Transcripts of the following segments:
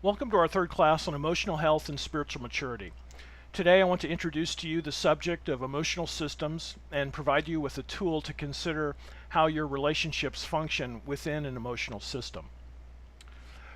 Welcome to our third class on emotional health and spiritual maturity. Today I want to introduce to you the subject of emotional systems and provide you with a tool to consider how your relationships function within an emotional system.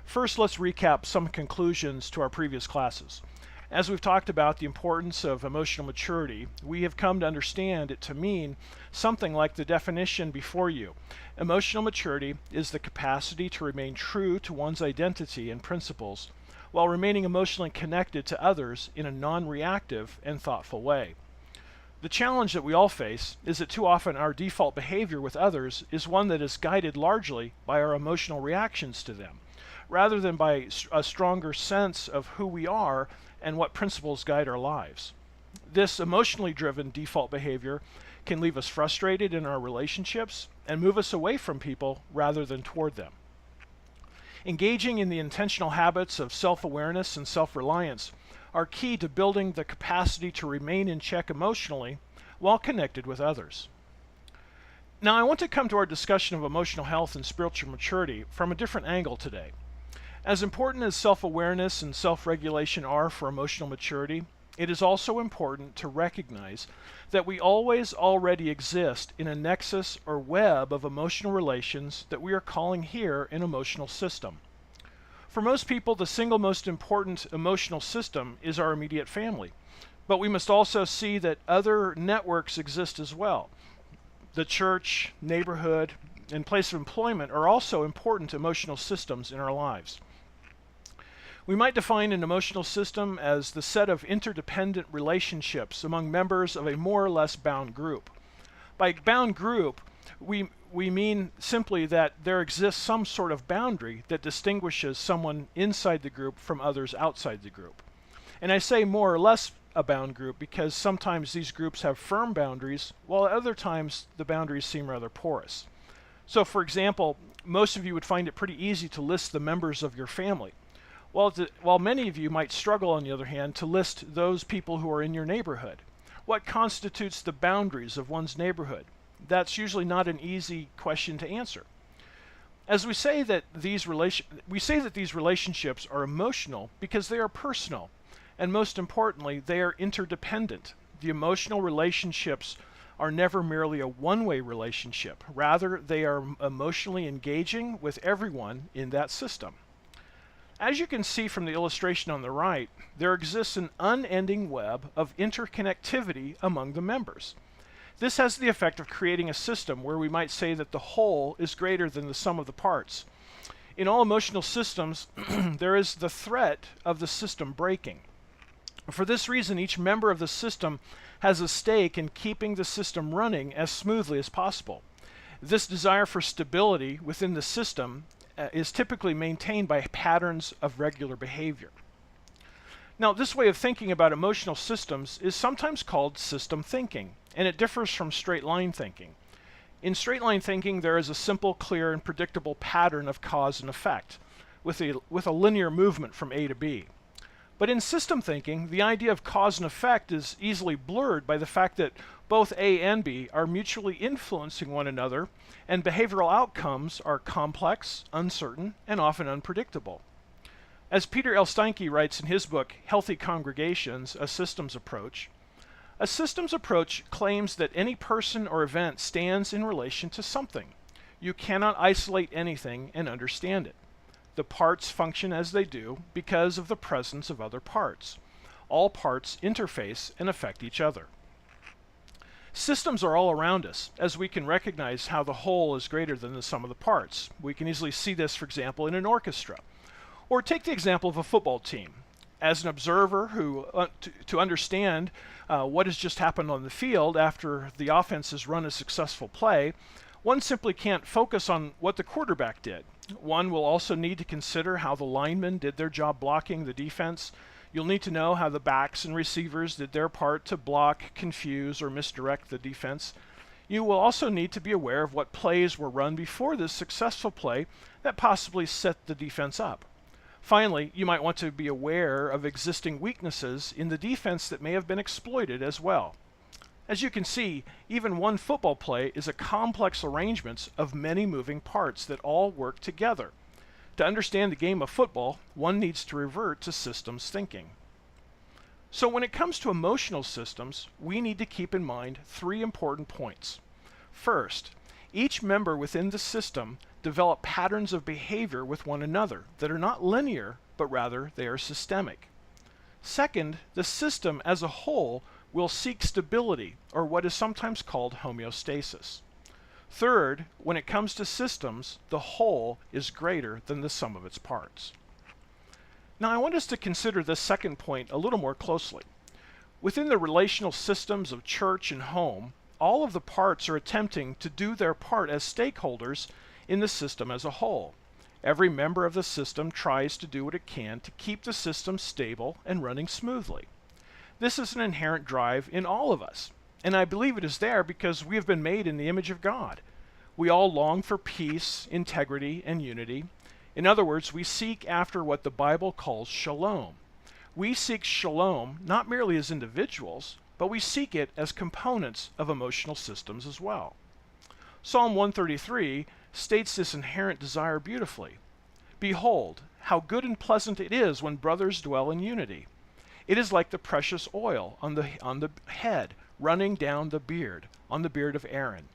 First, let's recap some conclusions to our previous classes. As we've talked about the importance of emotional maturity, we have come to understand it to mean something like the definition before you. Emotional maturity is the capacity to remain true to one's identity and principles while remaining emotionally connected to others in a non-reactive and thoughtful way. The challenge that we all face is that too often our default behavior with others is one that is guided largely by our emotional reactions to them, rather than by a stronger sense of who we are and what principles guide our lives. This emotionally driven default behavior can leave us frustrated in our relationships and move us away from people rather than toward them. Engaging in the intentional habits of self-awareness and self-reliance are key to building the capacity to remain in check emotionally while connected with others. Now, I want to come to our discussion of emotional health and spiritual maturity from a different angle today. As important as self-awareness and self-regulation are for emotional maturity, it is also important to recognize that we always already exist in a nexus or web of emotional relations that we are calling here an emotional system. For most people, the single most important emotional system is our immediate family, but we must also see that other networks exist as well. The church, neighborhood, and place of employment are also important emotional systems in our lives. We might define an emotional system as the set of interdependent relationships among members of a more or less bound group. By bound group, we mean simply that there exists some sort of boundary that distinguishes someone inside the group from others outside the group. And I say more or less a bound group because sometimes these groups have firm boundaries, while at other times the boundaries seem rather porous. So for example, most of you would find it pretty easy to list the members of your family. While many of you might struggle, on the other hand, to list those people who are in your neighborhood. What constitutes the boundaries of one's neighborhood? That's usually not an easy question to answer. As we say that these relationships are emotional because they are personal, and most importantly, they are interdependent. The emotional relationships are never merely a one-way relationship. Rather, they are emotionally engaging with everyone in that system. As you can see from the illustration on the right, there exists an unending web of interconnectivity among the members. This has the effect of creating a system where we might say that the whole is greater than the sum of the parts. In all emotional systems, there is the threat of the system breaking. For this reason, each member of the system has a stake in keeping the system running as smoothly as possible. This desire for stability within the system is typically maintained by patterns of regular behavior. Now, this way of thinking about emotional systems is sometimes called system thinking, and it differs from straight line thinking. In straight line thinking, there is a simple, clear, and predictable pattern of cause and effect, with a linear movement from A to B. But in system thinking, the idea of cause and effect is easily blurred by the fact that both A and B are mutually influencing one another, and behavioral outcomes are complex, uncertain, and often unpredictable. As Peter L. Steinke writes in his book, Healthy Congregations, A Systems Approach claims that any person or event stands in relation to something. You cannot isolate anything and understand it. The parts function as they do because of the presence of other parts. All parts interface and affect each other. Systems are all around us, as we can recognize how the whole is greater than the sum of the parts. We can easily see this, for example, in an orchestra. Or take the example of a football team. As an observer to understand what has just happened on the field after the offense has run a successful play, one simply can't focus on what the quarterback did. One will also need to consider how the linemen did their job blocking the defense. You'll need to know how the backs and receivers did their part to block, confuse, or misdirect the defense. You will also need to be aware of what plays were run before this successful play that possibly set the defense up. Finally, you might want to be aware of existing weaknesses in the defense that may have been exploited as well. As you can see, even one football play is a complex arrangement of many moving parts that all work together. To understand the game of football, one needs to revert to systems thinking. So when it comes to emotional systems, we need to keep in mind three important points. First, each member within the system develop patterns of behavior with one another that are not linear, but rather they are systemic. Second, the system as a whole will seek stability, or what is sometimes called homeostasis. Third, when it comes to systems, the whole is greater than the sum of its parts. Now I want us to consider this second point a little more closely. Within the relational systems of church and home, all of the parts are attempting to do their part as stakeholders in the system as a whole. Every member of the system tries to do what it can to keep the system stable and running smoothly. This is an inherent drive in all of us, and I believe it is there because we have been made in the image of God. We all long for peace, integrity, and unity. In other words, we seek after what the Bible calls shalom. We seek shalom not merely as individuals, but we seek it as components of emotional systems as well. Psalm 133 states this inherent desire beautifully. Behold, how good and pleasant it is when brothers dwell in unity. It is like the precious oil on the head, running down the beard, on the beard of Aaron,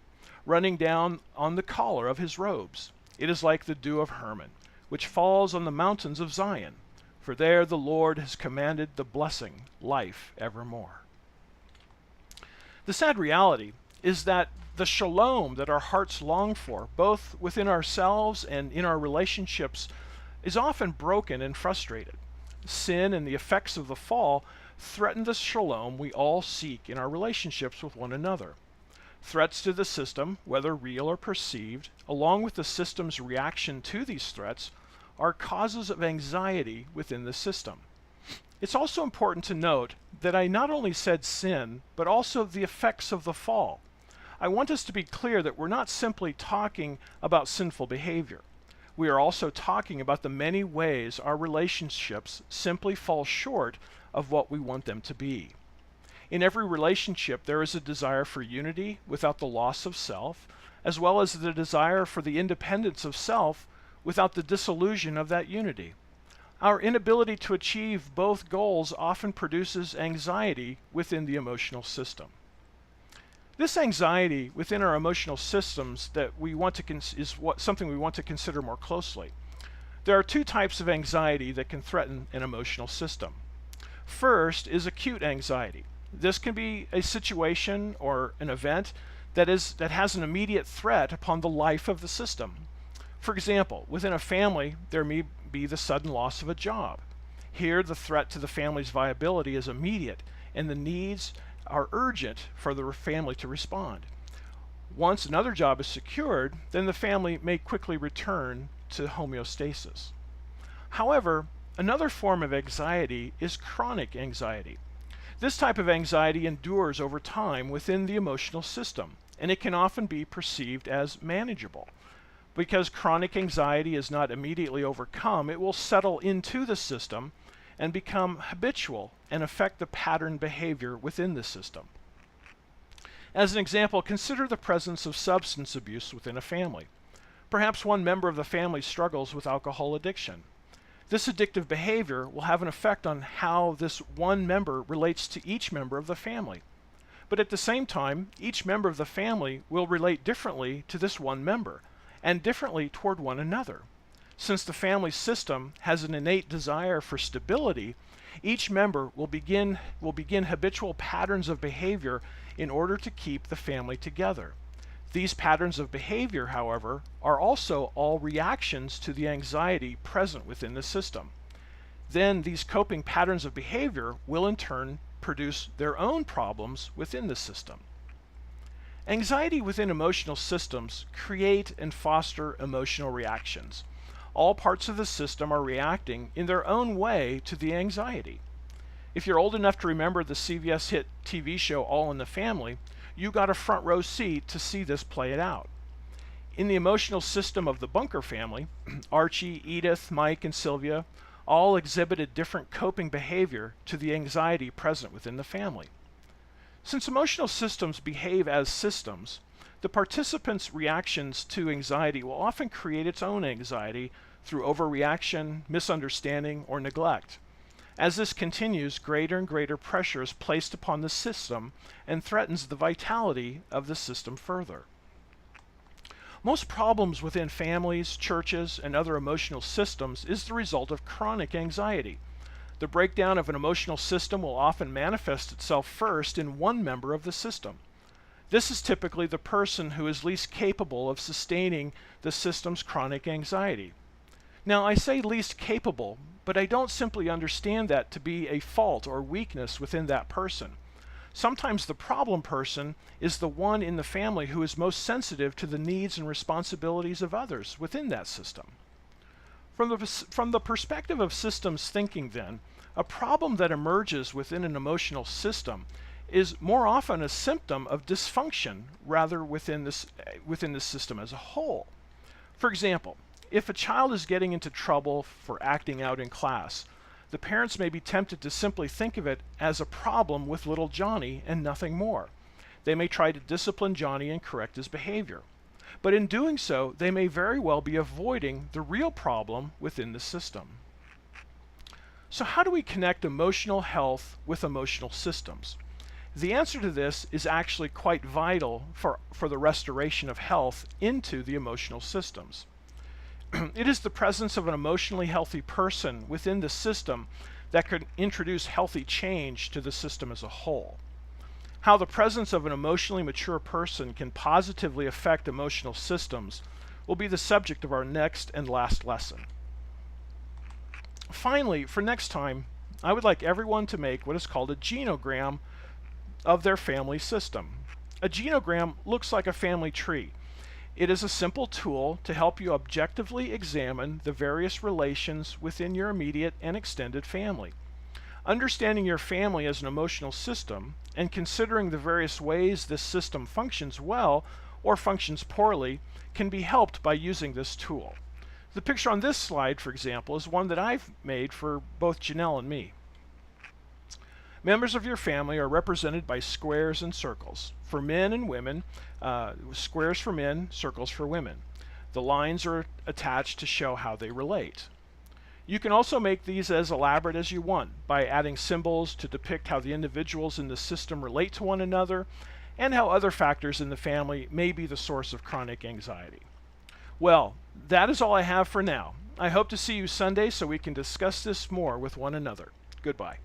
running down on the collar of his robes. It is like the dew of Hermon, which falls on the mountains of Zion. For there the Lord has commanded the blessing, life evermore. The sad reality is that the shalom that our hearts long for, both within ourselves and in our relationships, is often broken and frustrated. Sin and the effects of the fall threaten the shalom we all seek in our relationships with one another. Threats to the system, whether real or perceived, along with the system's reaction to these threats, are causes of anxiety within the system. It's also important to note that I not only said sin, but also the effects of the fall. I want us to be clear that we're not simply talking about sinful behavior. We are also talking about the many ways our relationships simply fall short of what we want them to be. In every relationship, there is a desire for unity without the loss of self, as well as the desire for the independence of self without the disillusion of that unity. Our inability to achieve both goals often produces anxiety within the emotional system. This anxiety within our emotional systems that we want to something we want to consider more closely. There are two types of anxiety that can threaten an emotional system. First is acute anxiety. This can be a situation or an event that has an immediate threat upon the life of the system. For example, within a family, there may be the sudden loss of a job. Here, the threat to the family's viability is immediate, and the needs are urgent for the family to respond. Once another job is secured, then the family may quickly return to homeostasis. However, another form of anxiety is chronic anxiety. This type of anxiety endures over time within the emotional system, and it can often be perceived as manageable. Because chronic anxiety is not immediately overcome, it will settle into the system and become habitual and affect the pattern behavior within the system. As an example, consider the presence of substance abuse within a family. Perhaps one member of the family struggles with alcohol addiction. This addictive behavior will have an effect on how this one member relates to each member of the family. But at the same time, each member of the family will relate differently to this one member and differently toward one another. Since the family system has an innate desire for stability, each member will begin habitual patterns of behavior in order to keep the family together. These patterns of behavior, however, are also all reactions to the anxiety present within the system. Then these coping patterns of behavior will in turn produce their own problems within the system. Anxiety within emotional systems create and foster emotional reactions. All parts of the system are reacting in their own way to the anxiety. If you're old enough to remember the CBS hit TV show All in the Family, you got a front row seat to see this play it out. In the emotional system of the Bunker family, Archie, Edith, Mike, and Sylvia all exhibited different coping behavior to the anxiety present within the family. Since emotional systems behave as systems, the participants' reactions to anxiety will often create its own anxiety through overreaction, misunderstanding, or neglect. As this continues, greater and greater pressure is placed upon the system and threatens the vitality of the system further. Most problems within families, churches, and other emotional systems is the result of chronic anxiety. The breakdown of an emotional system will often manifest itself first in one member of the system. This is typically the person who is least capable of sustaining the system's chronic anxiety. Now, I say least capable, but I don't simply understand that to be a fault or weakness within that person. Sometimes the problem person is the one in the family who is most sensitive to the needs and responsibilities of others within that system. From the perspective of systems thinking, then, a problem that emerges within an emotional system is more often a symptom of dysfunction rather within the system as a whole. For example, if a child is getting into trouble for acting out in class, the parents may be tempted to simply think of it as a problem with little Johnny and nothing more. They may try to discipline Johnny and correct his behavior. But in doing so, they may very well be avoiding the real problem within the system. So how do we connect emotional health with emotional systems? The answer to this is actually quite vital for the restoration of health into the emotional systems. It is the presence of an emotionally healthy person within the system that could introduce healthy change to the system as a whole. How the presence of an emotionally mature person can positively affect emotional systems will be the subject of our next and last lesson. Finally, for next time, I would like everyone to make what is called a genogram of their family system. A genogram looks like a family tree. It is a simple tool to help you objectively examine the various relations within your immediate and extended family. Understanding your family as an emotional system and considering the various ways this system functions well or functions poorly can be helped by using this tool. The picture on this slide, for example, is one that I've made for both Janelle and me. Members of your family are represented by squares and circles. For men and women, squares for men, circles for women. The lines are attached to show how they relate. You can also make these as elaborate as you want by adding symbols to depict how the individuals in the system relate to one another and how other factors in the family may be the source of chronic anxiety. Well, that is all I have for now. I hope to see you Sunday so we can discuss this more with one another. Goodbye.